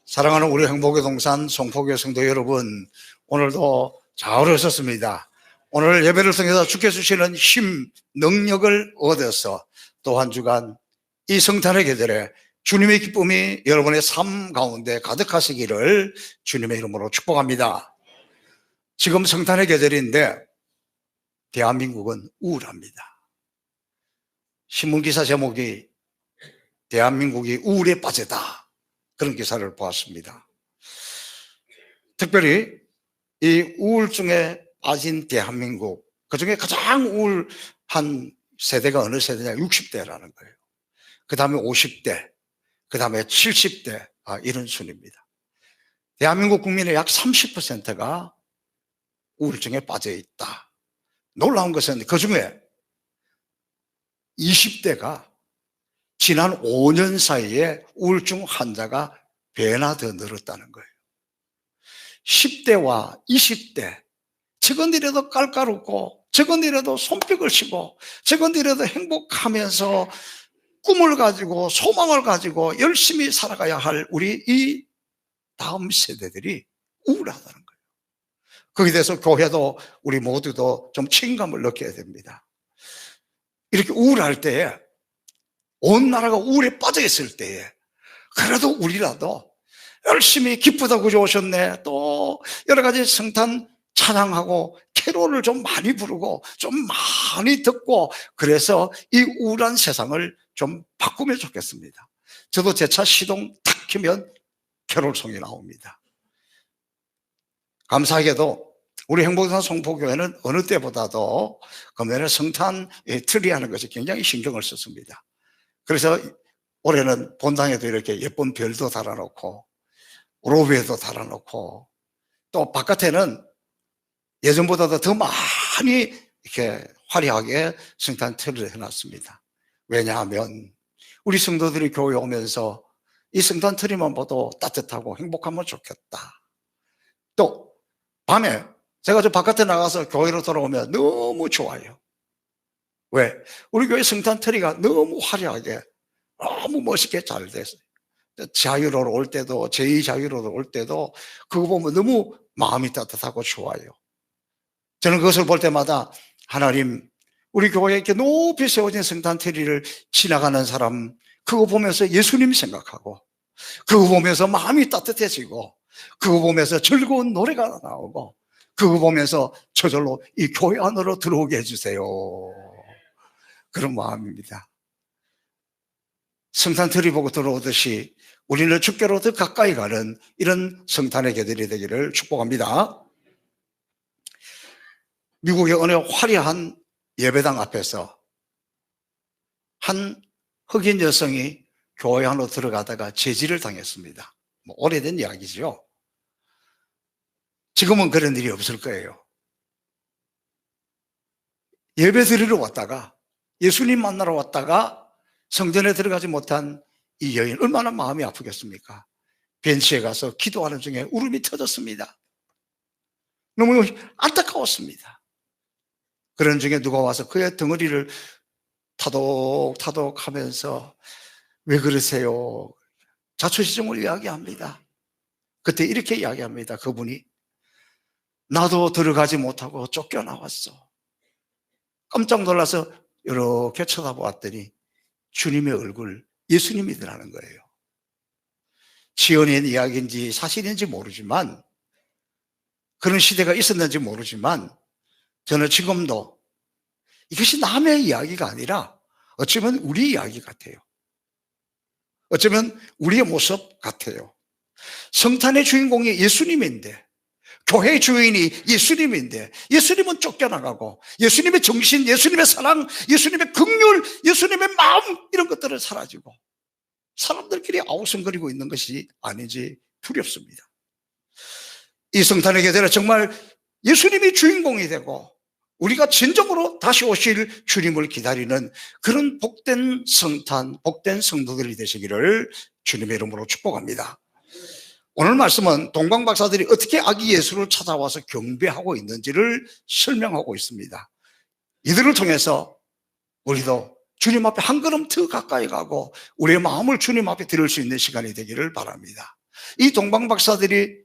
사랑하는 우리 행복의 동산 송포교회 성도 여러분, 오늘도 잘 오셨습니다. 오늘 예배를 통해서 주께 주시는 힘, 능력을 얻어서 또 한 주간 이 성탄의 계절에 주님의 기쁨이 여러분의 삶 가운데 가득하시기를 주님의 이름으로 축복합니다. 지금 성탄의 계절인데 대한민국은 우울합니다. 신문기사 제목이 대한민국이 우울에 빠졌다, 그런 기사를 보았습니다. 특별히 이 우울증에 빠진 대한민국, 그중에 가장 우울한 세대가 어느 세대냐? 60대라는 거예요. 그 다음에 50대, 그 다음에 70대, 이런 순입니다. 대한민국 국민의 약 30%가 우울증에 빠져 있다. 놀라운 것은 그 중에 20대가 지난 5년 사이에 우울증 환자가 배나 더 늘었다는 거예요. 10대와 20대, 저건 이래도 깔깔웃고, 저건 이래도 손뼉을 치고, 저건 이래도 행복하면서 꿈을 가지고 소망을 가지고 열심히 살아가야 할 우리 이 다음 세대들이 우울하다는 거예요. 거기에 대해서 교회도 우리 모두도 좀 책임감을 느껴야 됩니다. 이렇게 우울할 때에, 온 나라가 우울에 빠져 있을 때에 그래도 우리라도 열심히 기쁘다고 좋으셨네, 또 여러 가지 성탄 찬양하고 캐롤을 좀 많이 부르고 좀 많이 듣고, 그래서 이 우울한 세상을 좀 바꾸면 좋겠습니다. 저도 제 차 시동 탁 켜면 캐롤송이 나옵니다. 감사하게도 우리 행복산 송포교회는 어느 때보다도 금년에 성탄 트리하는 것에 굉장히 신경을 썼습니다. 그래서 올해는 본당에도 이렇게 예쁜 별도 달아놓고 로비에도 달아놓고, 또 바깥에는 예전보다도 더 많이 이렇게 화려하게 성탄 트리를 해놨습니다. 왜냐하면 우리 성도들이 교회 오면서 이 성탄 트리만 봐도 따뜻하고 행복하면 좋겠다. 또 밤에 제가 저 바깥에 나가서 교회로 돌아오면 너무 좋아요. 왜? 우리 교회 성탄 트리가 너무 화려하게, 너무 멋있게 잘 됐어요. 자유로로 올 때도, 제2자유로로 올 때도 그거 보면 너무 마음이 따뜻하고 좋아요. 저는 그것을 볼 때마다 하나님, 우리 교회에 이렇게 높이 세워진 성탄 트리를 지나가는 사람, 그거 보면서 예수님 생각하고, 그거 보면서 마음이 따뜻해지고, 그거 보면서 즐거운 노래가 나오고, 그거 보면서 저절로 이 교회 안으로 들어오게 해주세요. 그런 마음입니다. 성탄 트리 보고 들어오듯이 우리는 주께로 더 가까이 가는 이런 성탄의 계절이 되기를 축복합니다. 미국의 어느 화려한 예배당 앞에서 한 흑인 여성이 교회 안으로 들어가다가 제지를 당했습니다. 오래된 이야기죠. 지금은 그런 일이 없을 거예요. 예배 드리러 왔다가, 예수님 만나러 왔다가 성전에 들어가지 못한 이 여인, 얼마나 마음이 아프겠습니까? 벤치에 가서 기도하는 중에 울음이 터졌습니다. 너무 안타까웠습니다. 그런 중에 누가 와서 그의 덩어리를 타독타독 하면서 왜 그러세요? 자초지종을 이야기합니다. 그때 이렇게 이야기합니다. 그분이, 나도 들어가지 못하고 쫓겨나왔어. 깜짝 놀라서 이렇게 쳐다보았더니 주님의 얼굴, 예수님이더라는 거예요. 지어낸 이야기인지 사실인지 모르지만, 그런 시대가 있었는지 모르지만, 저는 지금도 이것이 남의 이야기가 아니라 어쩌면 우리 이야기 같아요. 어쩌면 우리의 모습 같아요. 성탄의 주인공이 예수님인데, 교회의 주인이 예수님인데, 예수님은 쫓겨나가고, 예수님의 정신, 예수님의 사랑, 예수님의 긍휼, 예수님의 마음, 이런 것들은 사라지고 사람들끼리 아우성거리고 있는 것이 아닌지 두렵습니다. 이 성탄의 계절에 정말 예수님이 주인공이 되고 우리가 진정으로 다시 오실 주님을 기다리는 그런 복된 성탄, 복된 성도들이 되시기를 주님의 이름으로 축복합니다. 오늘 말씀은 동방 박사들이 어떻게 아기 예수를 찾아와서 경배하고 있는지를 설명하고 있습니다. 이들을 통해서 우리도 주님 앞에 한 걸음 더 가까이 가고 우리의 마음을 주님 앞에 드릴 수 있는 시간이 되기를 바랍니다. 이 동방박사들이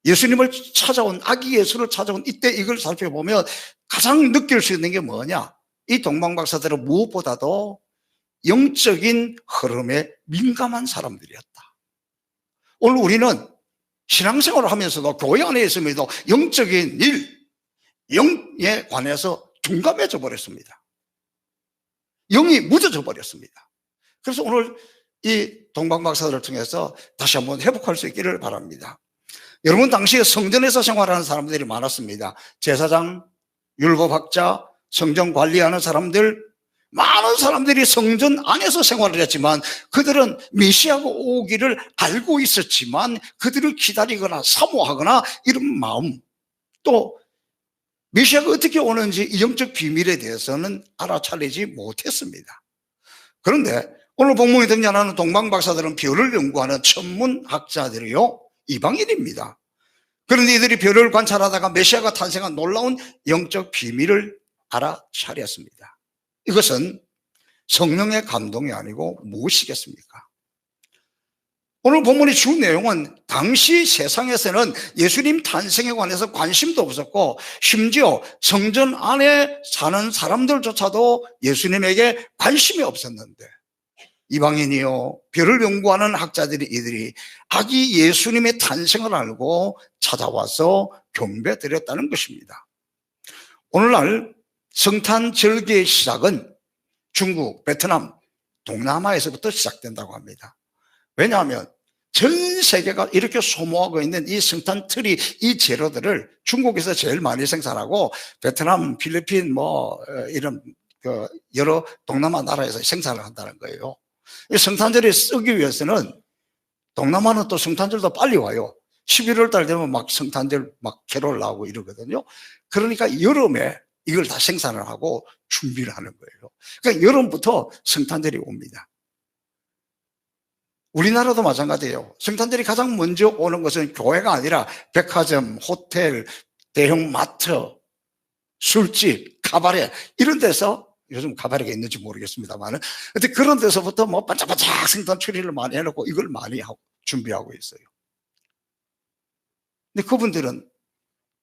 예수님을 찾아온, 아기 예수를 찾아온 이때 이걸 살펴보면 가장 느낄 수 있는 게 뭐냐? 이 동방박사들은 무엇보다도 영적인 흐름에 민감한 사람들이었다. 오늘 우리는 신앙생활을 하면서도 교회 안에 있으면서 영적인 일, 영에 관해서 둔감해져 버렸습니다. 영이 묻어져 버렸습니다. 그래서 오늘 이 동방박사들을 통해서 다시 한번 회복할 수 있기를 바랍니다. 여러분, 당시에 성전에서 생활하는 사람들이 많았습니다. 제사장, 율법학자, 성전 관리하는 사람들, 많은 사람들이 성전 안에서 생활을 했지만 그들은 메시아가 오기를 알고 있었지만 그들을 기다리거나 사모하거나 이런 마음, 또 메시아가 어떻게 오는지 이 영적 비밀에 대해서는 알아차리지 못했습니다. 그런데 오늘 본문에 등장하는 동방박사들은 별을 연구하는 천문학자들이요, 이방인입니다. 그런데 이들이 별을 관찰하다가 메시아가 탄생한 놀라운 영적 비밀을 알아차렸습니다. 이것은 성령의 감동이 아니고 무엇이겠습니까? 오늘 본문의 주 내용은 당시 세상에서는 예수님 탄생에 관해서 관심도 없었고 심지어 성전 안에 사는 사람들조차도 예수님에게 관심이 없었는데, 이방인이요, 별을 연구하는 학자들이 이들이 아기 예수님의 탄생을 알고 찾아와서 경배드렸다는 것입니다. 오늘날 성탄 절기의 시작은 중국, 베트남, 동남아에서부터 시작된다고 합니다. 왜냐하면 전 세계가 이렇게 소모하고 있는 이 성탄 트리, 이 재료들을 중국에서 제일 많이 생산하고 베트남, 필리핀 이런 여러 동남아 나라에서 생산을 한다는 거예요. 이 성탄절에 쓰기 위해서는 동남아는 또 성탄절도 빨리 와요. 11월 달 되면 막 성탄절 막 캐롤 나오고 이러거든요. 그러니까 여름에 이걸 다 생산을 하고 준비를 하는 거예요. 그러니까 여름부터 성탄절이 옵니다. 우리나라도 마찬가지예요. 성탄절이 가장 먼저 오는 것은 교회가 아니라 백화점, 호텔, 대형 마트, 술집, 가바레 이런 데서, 요즘 가바레가 있는지 모르겠습니다만, 근데 그런 데서부터 뭐 반짝반짝 성탄 트리를 많이 해놓고 이걸 많이 하고 준비하고 있어요. 근데 그분들은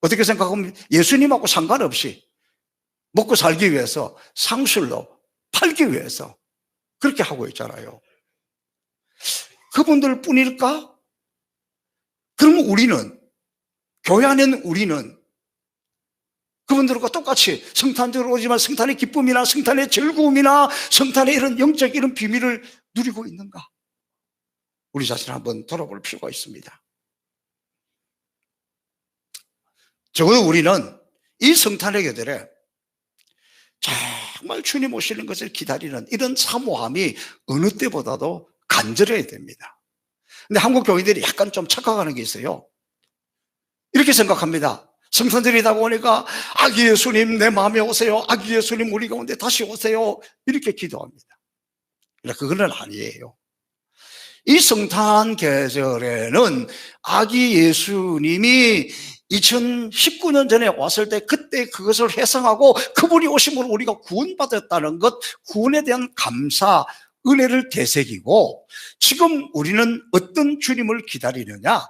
어떻게 생각하면 예수님하고 상관없이 먹고 살기 위해서 상술로 팔기 위해서 그렇게 하고 있잖아요. 그분들 뿐일까? 그러면 우리는, 교회 안에 있는 우리는 그분들과 똑같이 성탄절 오지만 성탄의 기쁨이나 성탄의 즐거움이나 성탄의 이런 영적 이런 비밀을 누리고 있는가? 우리 자신을 한번 돌아볼 필요가 있습니다. 적어도 우리는 이 성탄의 계절에 정말 주님 오시는 것을 기다리는 이런 사모함이 어느 때보다도 간절해야 됩니다. 근데 한국 교인들이 약간 좀 착각하는 게 있어요. 이렇게 생각합니다. 성탄절이다 보니까 아기 예수님 내 마음에 오세요, 아기 예수님 우리 가운데 다시 오세요, 이렇게 기도합니다. 그러나 그건 아니에요. 이 성탄 계절에는 아기 예수님이 2019년 전에 왔을 때 그때 그것을 회상하고 그분이 오심으로 우리가 구원받았다는 것, 구원에 대한 감사, 은혜를 되새기고, 지금 우리는 어떤 주님을 기다리느냐?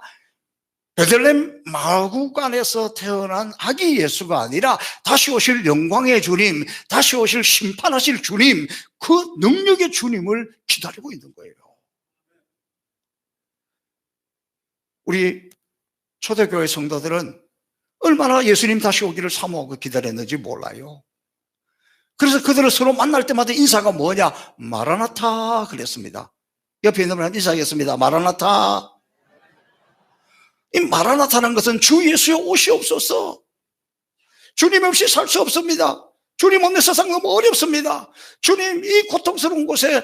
베들레헴 마구간에서 태어난 아기 예수가 아니라 다시 오실 영광의 주님, 다시 오실 심판하실 주님, 그 능력의 주님을 기다리고 있는 거예요. 우리 초대교회 성도들은 얼마나 예수님 다시 오기를 사모하고 기다렸는지 몰라요. 그래서 그들을 서로 만날 때마다 인사가 뭐냐? 마라나타 그랬습니다. 옆에 있는 분한테 인사하겠습니다. 마라나타. 이 마라나타는 것은 주 예수의 오시옵소서. 주님 없이 살 수 없습니다. 주님 없는 세상 너무 어렵습니다. 주님, 이 고통스러운 곳에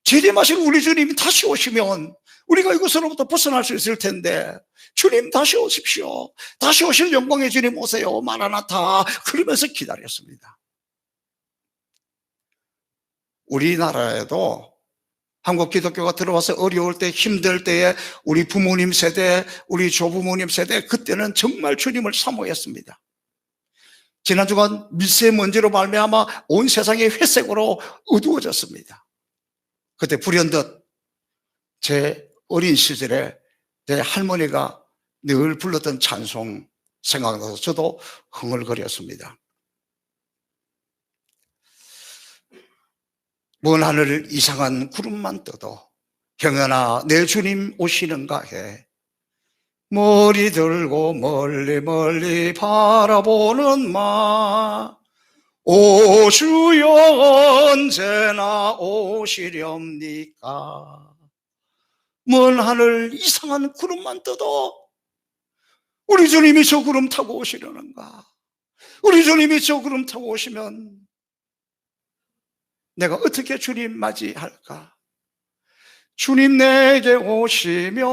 재림하실 우리 주님이 다시 오시면 우리가 이것으로부터 벗어날 수 있을 텐데, 주님 다시 오십시오. 다시 오실 영광의 주님 오세요. 마라나타. 그러면서 기다렸습니다. 우리나라에도 한국 기독교가 들어와서 어려울 때, 힘들 때에 우리 부모님 세대, 우리 조부모님 세대, 그때는 정말 주님을 사모했습니다. 지난 주간 미세먼지로 말미암아 온 세상이 회색으로 어두워졌습니다. 그때 불현듯 제 어린 시절에 내 할머니가 늘 불렀던 찬송 생각나서 저도 흥얼거렸습니다. 먼 하늘 이상한 구름만 떠도 형연아 내 주님 오시는가 해. 머리 들고 멀리 멀리 바라보는 마. 오 주여 언제나 오시렵니까. 먼 하늘 이상한 구름만 떠도 우리 주님이 저 구름 타고 오시려는가. 우리 주님이 저 구름 타고 오시면 내가 어떻게 주님 맞이할까. 주님 내게 오시면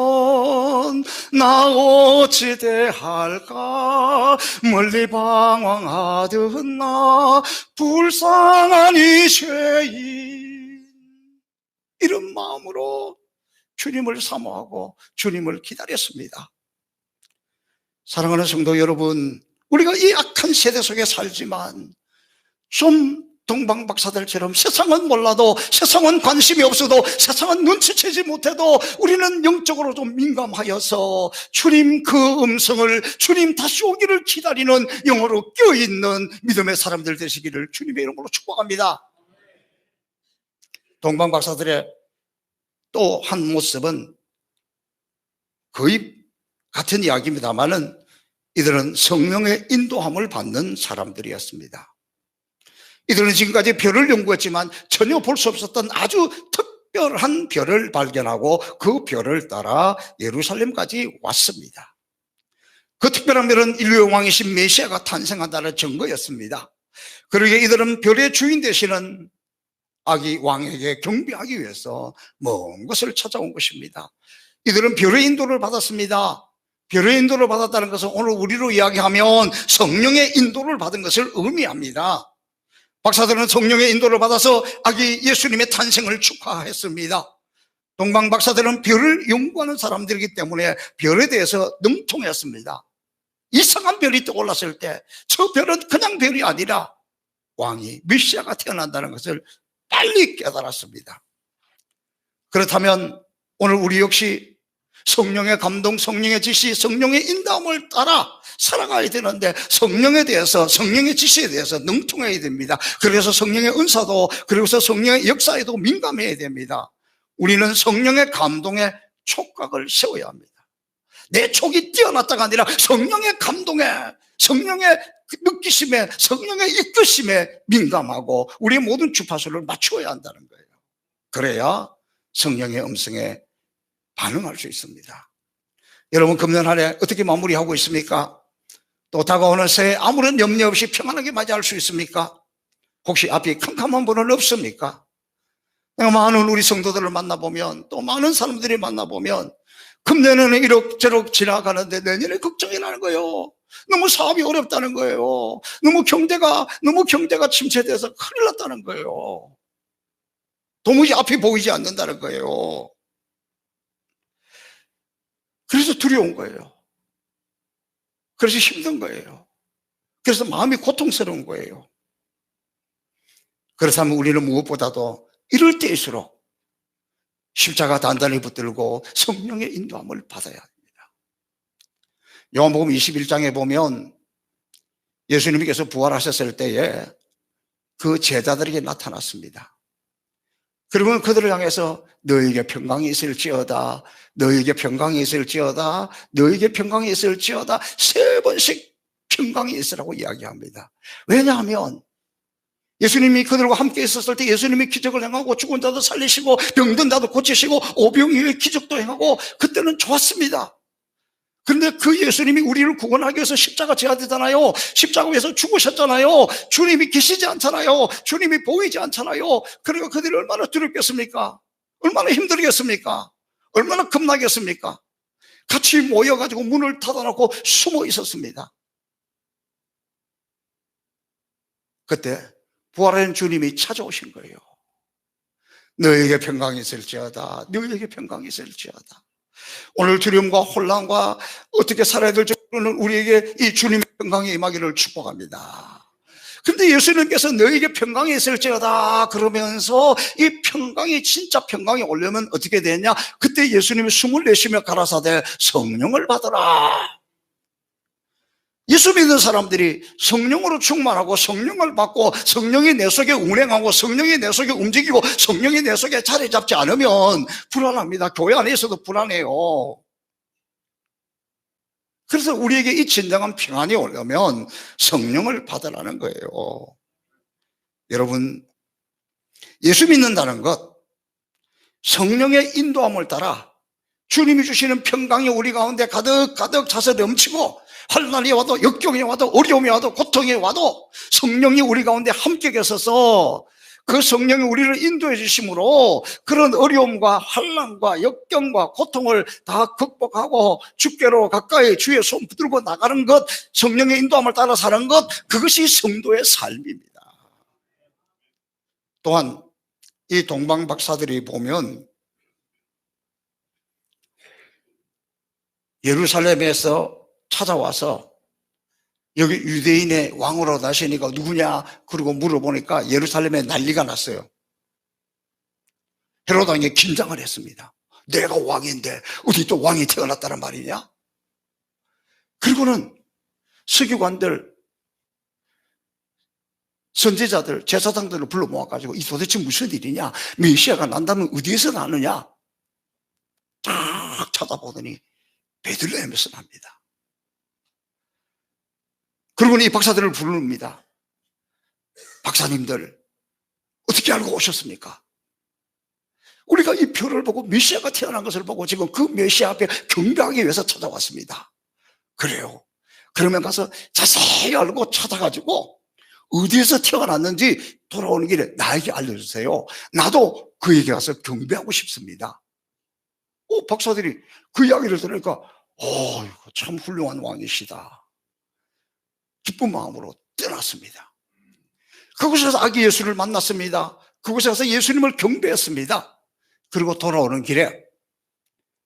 나 어찌 대할까. 멀리 방황하던 나 불쌍한 이 죄인, 이런 마음으로 주님을 사모하고 주님을 기다렸습니다. 사랑하는 성도 여러분, 우리가 이 악한 세대 속에 살지만 좀 동방 박사들처럼 세상은 몰라도, 세상은 관심이 없어도, 세상은 눈치채지 못해도 우리는 영적으로 좀 민감하여서 주님 그 음성을, 주님 다시 오기를 기다리는 영으로 껴있는 믿음의 사람들 되시기를 주님의 이름으로 축복합니다. 동방 박사들의 또 한 모습은 거의 같은 이야기입니다만은 이들은 성령의 인도함을 받는 사람들이었습니다. 이들은 지금까지 별을 연구했지만 전혀 볼 수 없었던 아주 특별한 별을 발견하고 그 별을 따라 예루살렘까지 왔습니다. 그 특별한 별은 인류의 왕이신 메시아가 탄생한다는 증거였습니다. 그러기에 이들은 별의 주인 되시는 아기 왕에게 경배하기 위해서 먼 곳을 찾아온 것입니다. 이들은 별의 인도를 받았습니다. 별의 인도를 받았다는 것은 오늘 우리로 이야기하면 성령의 인도를 받은 것을 의미합니다. 박사들은 성령의 인도를 받아서 아기 예수님의 탄생을 축하했습니다. 동방 박사들은 별을 연구하는 사람들이기 때문에 별에 대해서 능통했습니다. 이상한 별이 떠올랐을 때 저 별은 그냥 별이 아니라 왕이 메시아가 태어난다는 것을 빨리 깨달았습니다. 그렇다면 오늘 우리 역시 성령의 감동, 성령의 지시, 성령의 인도함을 따라 살아가야 되는데 성령에 대해서, 성령의 지시에 대해서 능통해야 됩니다. 그래서 성령의 은사도, 그래서 성령의 역사에도 민감해야 됩니다. 우리는 성령의 감동에 촉각을 세워야 합니다. 내 촉이 뛰어났다가 아니라 성령의 감동에, 성령의 느끼심에, 성령의 이끄심에 민감하고 우리의 모든 주파수를 맞추어야 한다는 거예요. 그래야 성령의 음성에 반응할 수 있습니다. 여러분, 금년 한 해 어떻게 마무리하고 있습니까? 또 다가오는 새해 아무런 염려 없이 평안하게 맞이할 수 있습니까? 혹시 앞이 캄캄한 분은 없습니까? 내가 많은 우리 성도들을 만나보면, 또 많은 사람들이 만나보면 금년에는 이럭저럭 지나가는데 내년에 걱정이 나는 거예요. 너무 사업이 어렵다는 거예요. 너무 경제가 침체돼서 큰일 났다는 거예요. 도무지 앞이 보이지 않는다는 거예요. 그래서 두려운 거예요. 그래서 힘든 거예요. 그래서 마음이 고통스러운 거예요. 그렇다면 우리는 무엇보다도 이럴 때일수록 십자가 단단히 붙들고 성령의 인도함을 받아야 합니다. 요한복음 21장에 보면 예수님께서 부활하셨을 때에 그 제자들에게 나타났습니다. 그러면 그들을 향해서 너에게 평강이 있을지어다, 너에게 평강이 있을지어다, 너에게 평강이 있을지어다 3번씩 평강이 있으라고 이야기합니다. 왜냐하면 예수님이 그들과 함께 있었을 때 예수님이 기적을 행하고 죽은 자도 살리시고 병든 자도 고치시고 오병이어의 기적도 행하고 그때는 좋았습니다. 그런데 그 예수님이 우리를 구원하기 위해서 십자가 져야 되잖아요. 십자가 위해서 죽으셨잖아요. 주님이 계시지 않잖아요. 주님이 보이지 않잖아요. 그러니까 그들이 얼마나 두렵겠습니까? 얼마나 힘들겠습니까? 얼마나 겁나겠습니까? 같이 모여가지고 문을 닫아놓고 숨어 있었습니다. 그때 부활한 주님이 찾아오신 거예요. 너에게 평강이 있을지어다, 너에게 평강이 있을지어다. 오늘 두려움과 혼란과 어떻게 살아야 될지 모르는 우리에게 이 주님의 평강이 임하기를 축복합니다. 근데 예수님께서 너에게 평강이 있을지어다 그러면서 이 평강이 진짜 평강이 오려면 어떻게 되냐? 그때 예수님이 숨을 내쉬며 가라사대 성령을 받으라. 예수 믿는 사람들이 성령으로 충만하고 성령을 받고 성령이 내 속에 운행하고 성령이 내 속에 움직이고 성령이 내 속에 자리 잡지 않으면 불안합니다. 교회 안에서도 불안해요. 그래서 우리에게 이 진정한 평안이 오려면 성령을 받으라는 거예요. 여러분, 예수 믿는다는 것, 성령의 인도함을 따라 주님이 주시는 평강이 우리 가운데 가득 차서 넘치고 환난이 와도 역경이 와도 어려움이 와도 고통이 와도 성령이 우리 가운데 함께 계셔서 그 성령이 우리를 인도해 주심으로 그런 어려움과 환난과 역경과 고통을 다 극복하고 주께로 가까이 주의 손 붙들고 나가는 것, 성령의 인도함을 따라 사는 것, 그것이 성도의 삶입니다. 또한 이 동방 박사들이 보면 예루살렘에서 찾아와서 여기 유대인의 왕으로 나시니까 누구냐 그러고 물어보니까 예루살렘에 난리가 났어요. 헤롯 왕이 긴장을 했습니다. 내가 왕인데 어디 또 왕이 태어났다는 말이냐? 그리고는 서기관들, 선지자들, 제사장들을 불러 모아가지고 이 도대체 무슨 일이냐? 메시아가 난다면 어디에서 나느냐? 딱 찾아보더니 베들레헴에서 납니다. 그러고는 이 박사들을 부릅니다. 박사님들, 어떻게 알고 오셨습니까? 우리가 이 표를 보고 메시아가 태어난 것을 보고 지금 그 메시아 앞에 경배하기 위해서 찾아왔습니다. 그래요. 그러면 가서 자세히 알고 찾아가지고 어디에서 태어났는지 돌아오는 길에 나에게 알려주세요. 나도 그에게 가서 경배하고 싶습니다. 박사들이 그 이야기를 들으니까 참 훌륭한 왕이시다. 기쁜 마음으로 떠났습니다. 그곳에서 아기 예수를 만났습니다. 그곳에 가서 예수님을 경배했습니다. 그리고 돌아오는 길에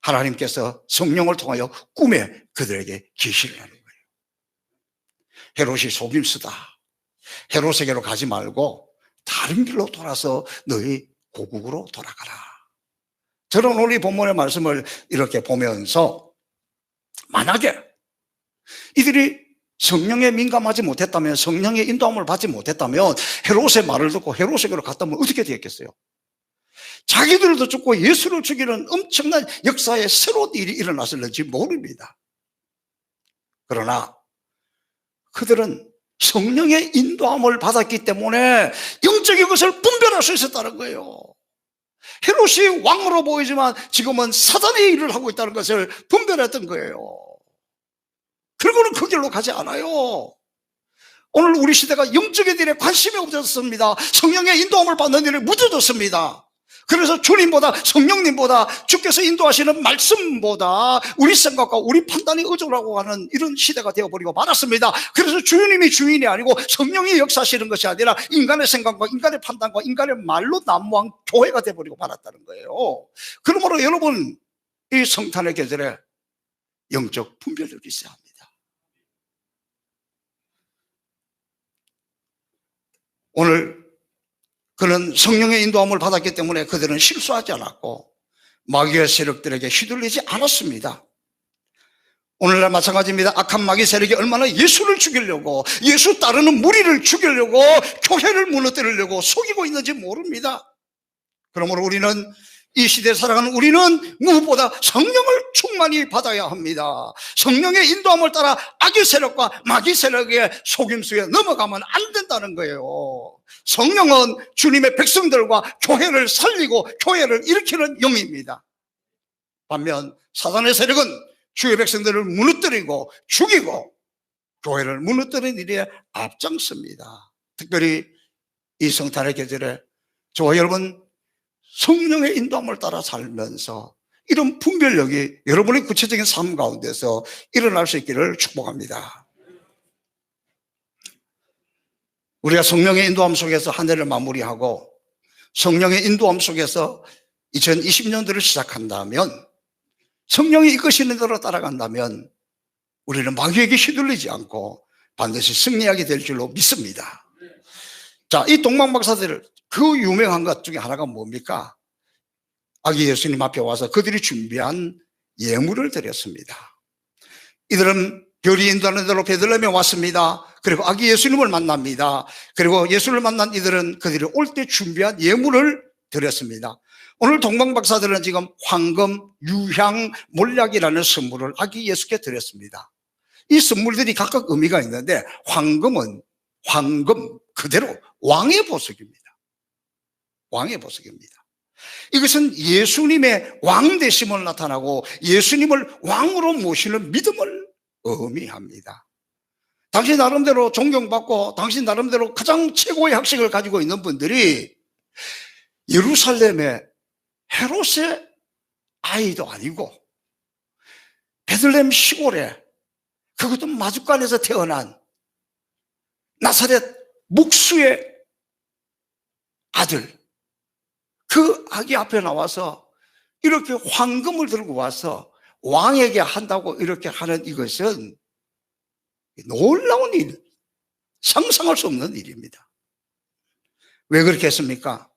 하나님께서 성령을 통하여 꿈에 그들에게 계시를 하는 거예요. 헤롯이 속임수다. 헤롯에게로 가지 말고 다른 길로 돌아서 너희 고국으로 돌아가라. 저는 오늘 이 본문의 말씀을 이렇게 보면서 만약에 이들이 성령에 민감하지 못했다면, 성령의 인도함을 받지 못했다면 헤롯의 말을 듣고 헤롯에게로 갔다면 어떻게 되었겠어요? 자기들도 죽고 예수를 죽이는 엄청난 역사의 새로운 일이 일어났을지 모릅니다. 그러나 그들은 성령의 인도함을 받았기 때문에 영적인 것을 분별할 수 있었다는 거예요. 헤롯이 왕으로 보이지만 지금은 사단의 일을 하고 있다는 것을 분별했던 거예요. 그리고는 그 길로 가지 않아요. 오늘 우리 시대가 영적인 일에 관심이 없어졌습니다. 성령의 인도함을 받는 일에 무뎌졌습니다. 그래서 주님보다, 성령님보다, 주께서 인도하시는 말씀보다 우리 생각과 우리 판단이 의존하고 가는 이런 시대가 되어버리고 말았습니다. 그래서 주님이 주인이 아니고 성령이 역사하시는 것이 아니라 인간의 생각과 인간의 판단과 인간의 말로 난무한 교회가 되어버리고 말았다는 거예요. 그러므로 여러분, 이 성탄의 계절에 영적 분별력이 있어야 합니다. 오늘 그는 성령의 인도함을 받았기 때문에 그들은 실수하지 않았고 마귀의 세력들에게 휘둘리지 않았습니다. 오늘날 마찬가지입니다. 악한 마귀 세력이 얼마나 예수를 죽이려고, 예수 따르는 무리를 죽이려고, 교회를 무너뜨리려고 속이고 있는지 모릅니다. 그러므로 우리는, 이 시대에 살아가는 우리는 무엇보다 성령을 충만히 받아야 합니다. 성령의 인도함을 따라 악의 세력과 마귀 세력의 속임수에 넘어가면 안 된다는 거예요. 성령은 주님의 백성들과 교회를 살리고 교회를 일으키는 영입니다. 반면 사단의 세력은 주의 백성들을 무너뜨리고 죽이고 교회를 무너뜨리는 일에 앞장섭니다. 특별히 이 성탄의 계절에 저와 여러분 성령의 인도함을 따라 살면서 이런 분별력이 여러분의 구체적인 삶 가운데서 일어날 수 있기를 축복합니다. 우리가 성령의 인도함 속에서 한 해를 마무리하고 성령의 인도함 속에서 2020년도를 시작한다면, 성령이 이끄시는 대로 따라간다면 우리는 마귀에게 휘둘리지 않고 반드시 승리하게 될 줄로 믿습니다. 자, 이 동방박사들 그 유명한 것 중에 하나가 뭡니까? 아기 예수님 앞에 와서 그들이 준비한 예물을 드렸습니다. 이들은 별이 인도하는 대로 베들레헴에 왔습니다. 그리고 아기 예수님을 만납니다. 그리고 예수를 만난 이들은 그들이 올 때 준비한 예물을 드렸습니다. 오늘 동방박사들은 지금 황금, 유향, 몰약이라는 선물을 아기 예수께 드렸습니다. 이 선물들이 각각 의미가 있는데, 황금은 황금 그대로 왕의 보석입니다. 왕의 보석입니다. 이것은 예수님의 왕되심을 나타나고 예수님을 왕으로 모시는 믿음을 의미합니다. 당신 나름대로 존경받고 당신 나름대로 가장 최고의 학식을 가지고 있는 분들이 예루살렘의 헤롯의 아이도 아니고 베들레헴 시골에, 그것도 마주간에서 태어난 나사렛 목수의 아들, 그 아기 앞에 나와서 이렇게 황금을 들고 와서 왕에게 한다고 이렇게 하는 이것은 놀라운 일, 상상할 수 없는 일입니다. 왜 그렇게 했습니까?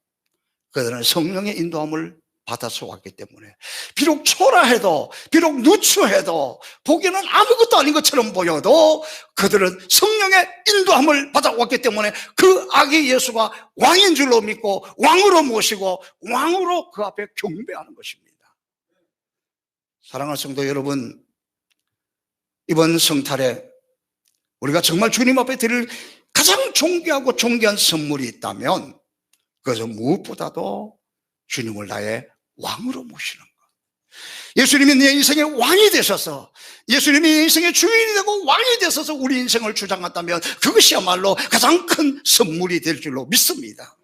그들은 성령의 인도함을 받아서 왔기 때문에, 비록 초라해도 비록 누추해도 보기에는 아무것도 아닌 것처럼 보여도 그들은 성령의 인도함을 받아왔기 때문에 그 아기 예수가 왕인 줄로 믿고 왕으로 모시고 왕으로 그 앞에 경배하는 것입니다. 사랑하는 성도 여러분, 이번 성탄에 우리가 정말 주님 앞에 드릴 가장 존귀하고 존귀한 선물이 있다면 그것은 무엇보다도 주님을 나의 왕으로 모시는 것. 예수님이 내 인생의 왕이 되셔서, 예수님이 내 인생의 주인이 되고 왕이 되셔서 우리 인생을 주장한다면 그것이야말로 가장 큰 선물이 될 줄로 믿습니다.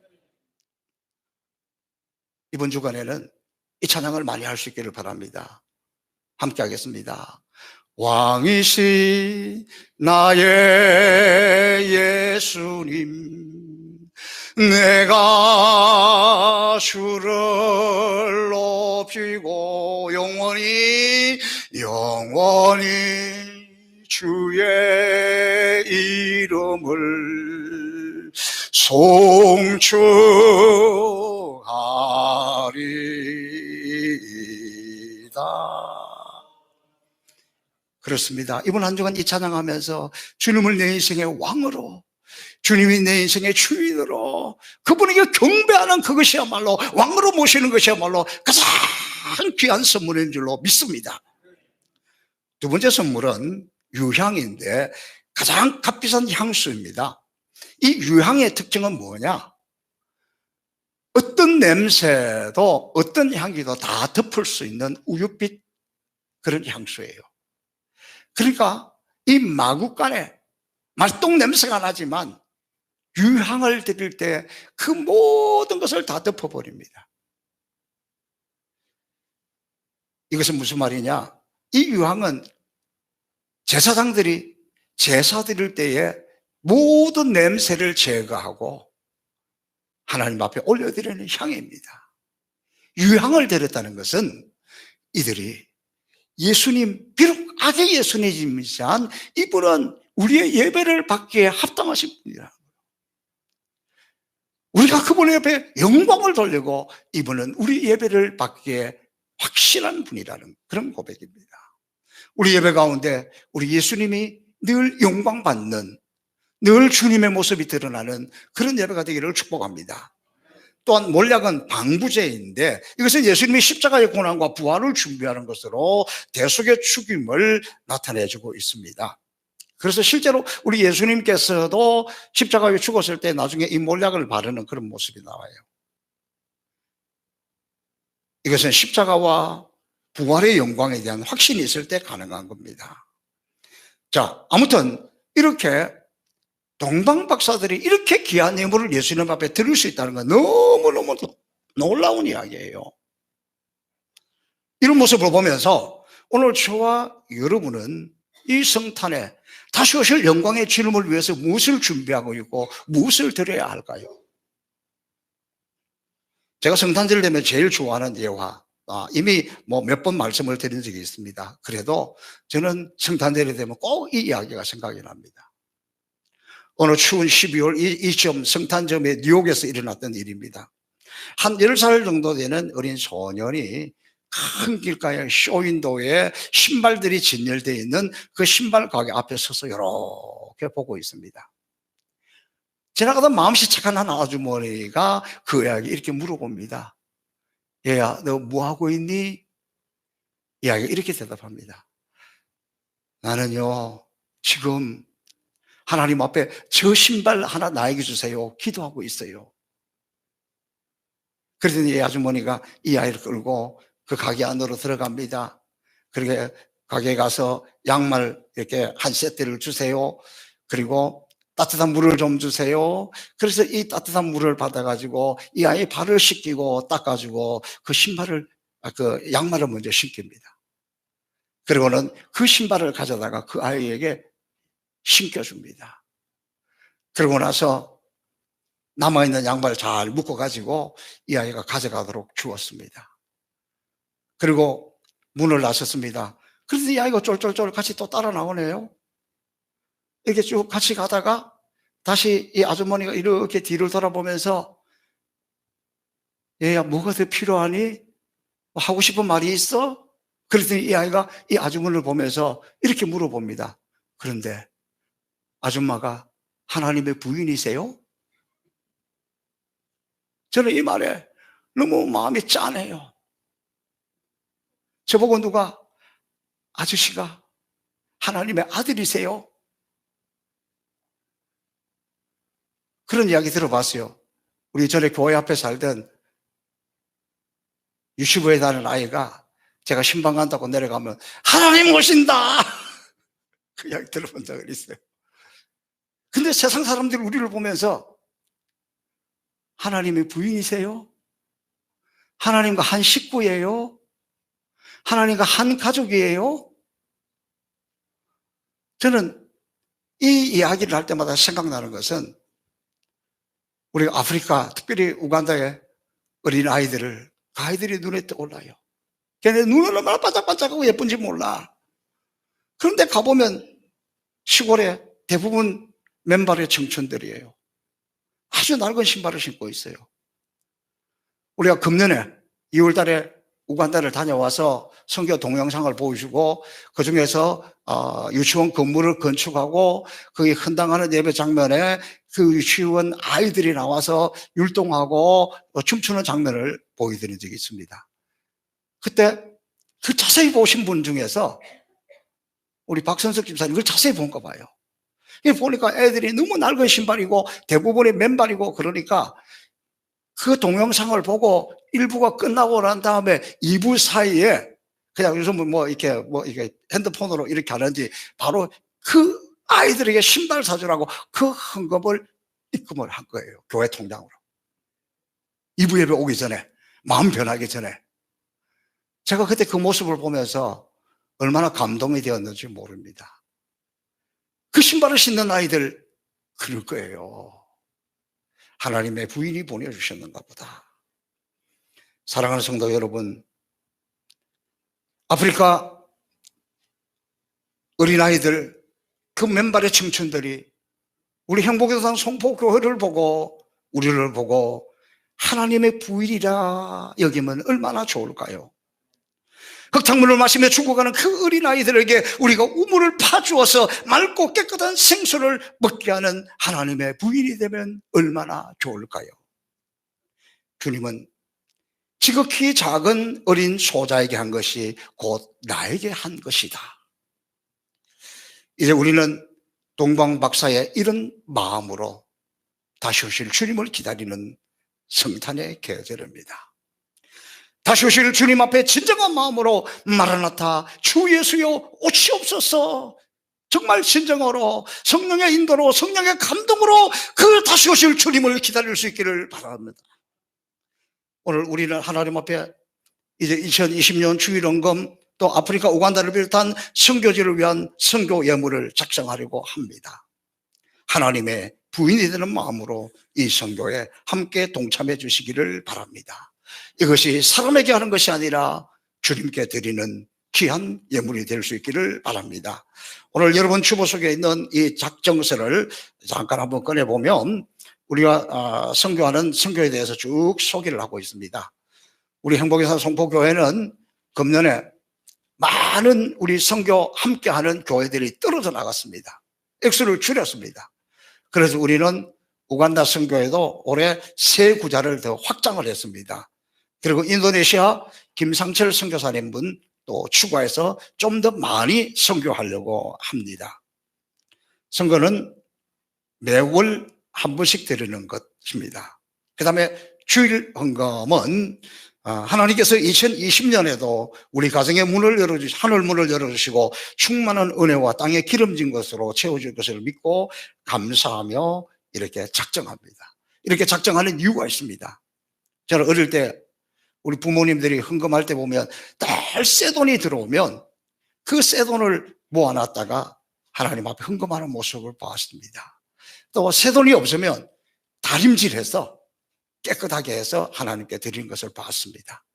이번 주간에는 이 찬양을 많이 할 수 있기를 바랍니다. 함께 하겠습니다. 왕이신 나의 예수님, 내가 주를 높이고 영원히 주의 이름을 송축하리이다. 그렇습니다. 이번 한 주간 이 찬양하면서 주님을 내 인생의 왕으로, 주님이 내 인생의 주인으로, 그분에게 경배하는 그것이야말로, 왕으로 모시는 것이야말로 가장 귀한 선물인 줄로 믿습니다. 두 번째 선물은 유향인데 가장 값비싼 향수입니다. 이 유향의 특징은 뭐냐? 어떤 냄새도 어떤 향기도 다 덮을 수 있는 우윳빛, 그런 향수예요. 그러니까 이 마구간에 말똥 냄새가 나지만 유향을 드릴 때 그 모든 것을 다 덮어버립니다. 이것은 무슨 말이냐? 이 유향은 제사장들이 제사 드릴 때에 모든 냄새를 제거하고 하나님 앞에 올려드리는 향입니다. 유향을 드렸다는 것은 이들이 예수님, 비록 악의 예수님이지만 이분은 우리의 예배를 받기에 합당하신 분이라는 거예요. 우리가 그분의 옆에 영광을 돌리고 이분은 우리 예배를 받기에 확실한 분이라는 그런 고백입니다. 우리 예배 가운데 우리 예수님이 늘 영광받는, 늘 주님의 모습이 드러나는 그런 예배가 되기를 축복합니다. 또한 몰약은 방부제인데 이것은 예수님이 십자가의 고난과 부활을 준비하는 것으로 대속의 죽임을 나타내주고 있습니다. 그래서 실제로 우리 예수님께서도 십자가에 죽었을 때 나중에 이 몰약을 바르는 그런 모습이 나와요. 이것은 십자가와 부활의 영광에 대한 확신이 있을 때 가능한 겁니다. 자, 아무튼 이렇게 동방박사들이 이렇게 귀한 예물을 예수님 앞에 드릴 수 있다는 건 너무너무 놀라운 이야기예요. 이런 모습을 보면서 오늘 저와 여러분은 이 성탄에 다시 오실 영광의 주님을 위해서 무엇을 준비하고 있고 무엇을 드려야 할까요? 제가 성탄절 되면 제일 좋아하는 예화, 이미 몇 번 말씀을 드린 적이 있습니다. 그래도 저는 성탄절이 되면 꼭 이 이야기가 생각이 납니다. 어느 추운 12월 이점 성탄점에 뉴욕에서 일어났던 일입니다. 한 10살 정도 되는 어린 소년이 큰 길가에 쇼윈도에 신발들이 진열되어 있는 그 신발 가게 앞에 서서 이렇게 보고 있습니다. 지나가던 마음씨 착한 한 아주머니가 그 애에게 이렇게 물어봅니다. 얘야, 너 뭐하고 있니? 이 아이가 이렇게 대답합니다. 나는요, 지금 하나님 앞에 저 신발 하나 나에게 주세요. 기도하고 있어요. 그러더니 이 아주머니가 이 아이를 끌고 그 가게 안으로 들어갑니다. 그렇게 가게에 가서 양말 이렇게 한 세트를 주세요. 그리고 따뜻한 물을 좀 주세요. 그래서 이 따뜻한 물을 받아가지고 이 아이 발을 씻기고 닦아주고 그 신발을, 그 양말을 먼저 신깁니다. 그리고는 그 신발을 가져다가 그 아이에게 신겨줍니다. 그러고 나서 남아있는 양발을 잘 묶어가지고 이 아이가 가져가도록 주었습니다. 그리고 문을 나섰습니다. 그래서 이 아이가 쫄쫄쫄 같이 또 따라 나오네요. 이렇게 쭉 같이 가다가 다시 이 아주머니가 이렇게 뒤를 돌아보면서 얘야, 뭐가 더 필요하니? 하고 싶은 말이 있어? 그랬더니 이 아이가 이 아주머니를 보면서 이렇게 물어봅니다. 그런데 아줌마가 하나님의 부인이세요? 저는 이 말에 너무 마음이 짠해요. 저보고 누가 아저씨가 하나님의 아들이세요? 그런 이야기 들어봤어요. 우리 전에 교회 앞에 살던 유치부에 다니는 아이가 제가 신방 간다고 내려가면 하나님 오신다! 그 이야기 들어본 적이 있어요. 근데 세상 사람들이 우리를 보면서 하나님의 부인이세요? 하나님과 한 식구예요? 하나님과 한 가족이에요? 저는 이 이야기를 할 때마다 생각나는 것은 우리 아프리카, 특별히 우간다의 어린 아이들을, 그 아이들이 눈에 떠올라요. 걔네 눈을 얼마나 반짝반짝하고 예쁜지 몰라. 그런데 가보면 시골에 대부분 맨발의 청춘들이에요. 아주 낡은 신발을 신고 있어요. 우리가 금년에 2월 달에 우간다를 다녀와서 선교 동영상을 보여주고 그 중에서 유치원 건물을 건축하고 거기 헌당하는 예배 장면에 그 유치원 아이들이 나와서 율동하고 춤추는 장면을 보여드린 적이 있습니다. 그때 그 자세히 보신 분 중에서 우리 박선석 집사님 그걸 자세히 본가 봐요. 보니까 애들이 너무 낡은 신발이고 대부분이 맨발이고 그러니까 그 동영상을 보고 1부가 끝나고 난 다음에 2부 사이에 그냥 요즘은 이렇게 핸드폰으로 이렇게 하는지 바로 그 아이들에게 신발 사주라고 그 헌금을 입금을 한 거예요. 교회 통장으로. 2부 예배 오기 전에, 마음 변하기 전에. 제가 그때 그 모습을 보면서 얼마나 감동이 되었는지 모릅니다. 그 신발을 신는 아이들 그럴 거예요. 하나님의 부인이 보내주셨는가 보다. 사랑하는 성도 여러분, 아프리카 어린아이들, 그 맨발의 청춘들이 우리 행복교상 송포교회를 보고 우리를 보고 하나님의 부인이라 여기면 얼마나 좋을까요? 흙탕물을 마시며 죽어가는 그 어린아이들에게 우리가 우물을 파주어서 맑고 깨끗한 생수를 먹게 하는 하나님의 부인이 되면 얼마나 좋을까요? 주님은 지극히 작은 어린 소자에게 한 것이 곧 나에게 한 것이다. 이제 우리는 동방 박사의 이런 마음으로 다시 오실 주님을 기다리는 성탄의 계절입니다. 다시 오실 주님 앞에 진정한 마음으로 마라나타 주 예수여 오시옵소서, 정말 진정으로 성령의 인도로 성령의 감동으로 그 다시 오실 주님을 기다릴 수 있기를 바랍니다. 오늘 우리는 하나님 앞에 이제 2020년 주일헌금 또 아프리카 우간다를 비롯한 선교지를 위한 선교 예물을 작성하려고 합니다. 하나님의 부인이 되는 마음으로 이 선교에 함께 동참해 주시기를 바랍니다. 이것이 사람에게 하는 것이 아니라 주님께 드리는 귀한 예물이 될 수 있기를 바랍니다. 오늘 여러분 주보 속에 있는 이 작정서를 잠깐 한번 꺼내보면 우리가 선교하는 선교에 대해서 쭉 소개를 하고 있습니다. 우리 행복의 성포교회는 금년에 많은 우리 선교 함께하는 교회들이 떨어져 나갔습니다. 액수를 줄였습니다. 그래서 우리는 우간다 선교회도 올해 3구자를 더 확장을 했습니다. 그리고 인도네시아 김상철 선교사님 분 또 추가해서 좀 더 많이 선교하려고 합니다. 선교는 매월 한 번씩 드리는 것입니다. 그 다음에 주일 헌금은 하나님께서 2020년에도 우리 가정의 문을 열어주시고 하늘 문을 열어주시고 충만한 은혜와 땅에 기름진 것으로 채워줄 것을 믿고 감사하며 이렇게 작정합니다. 이렇게 작정하는 이유가 있습니다. 저는 어릴 때 우리 부모님들이 헌금할 때 보면 늘 새 돈이 들어오면 그 새 돈을 모아놨다가 하나님 앞에 헌금하는 모습을 보았습니다. 또 새 돈이 없으면 다림질해서 깨끗하게 해서 하나님께 드리는 것을 봤습니다.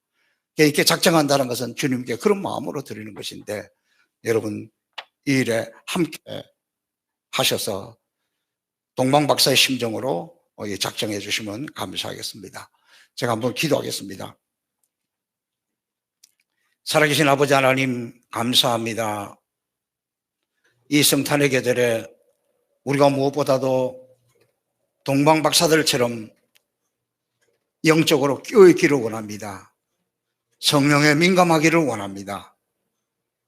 이렇게 작정한다는 것은 주님께 그런 마음으로 드리는 것인데 여러분 이 일에 함께 하셔서 동방박사의 심정으로 작정해 주시면 감사하겠습니다. 제가 한번 기도하겠습니다. 살아계신 아버지 하나님 감사합니다. 이 성탄의 계절에 우리가 무엇보다도 동방박사들처럼 영적으로 깨어있기를 원합니다. 성령에 민감하기를 원합니다.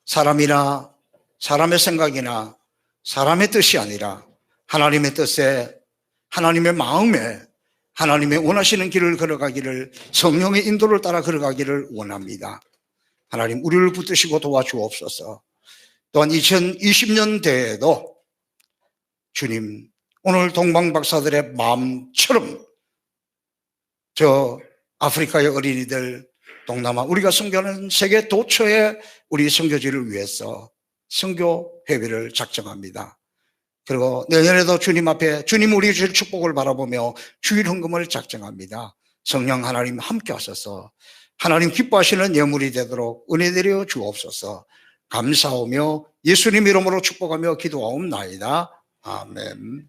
사람이나 사람의 생각이나 사람의 뜻이 아니라 하나님의 뜻에 하나님의 마음에 하나님의 원하시는 길을 걸어가기를 성령의 인도를 따라 걸어가기를 원합니다. 하나님 우리를 붙드시고 도와주옵소서. 또한 2020년대에도 주님 오늘 동방박사들의 마음처럼 저 아프리카의 어린이들 동남아 우리가 선교하는 세계 도처의 우리 선교지를 위해서 선교 회비를 작정합니다. 그리고 내년에도 주님 앞에 주님 우리 주실 축복을 바라보며 주일 헌금을 작정합니다. 성령 하나님 함께 하셔서 하나님 기뻐하시는 예물이 되도록 은혜 내려 주옵소서. 감사하며 예수님 이름으로 축복하며 기도하옵나이다. 아멘.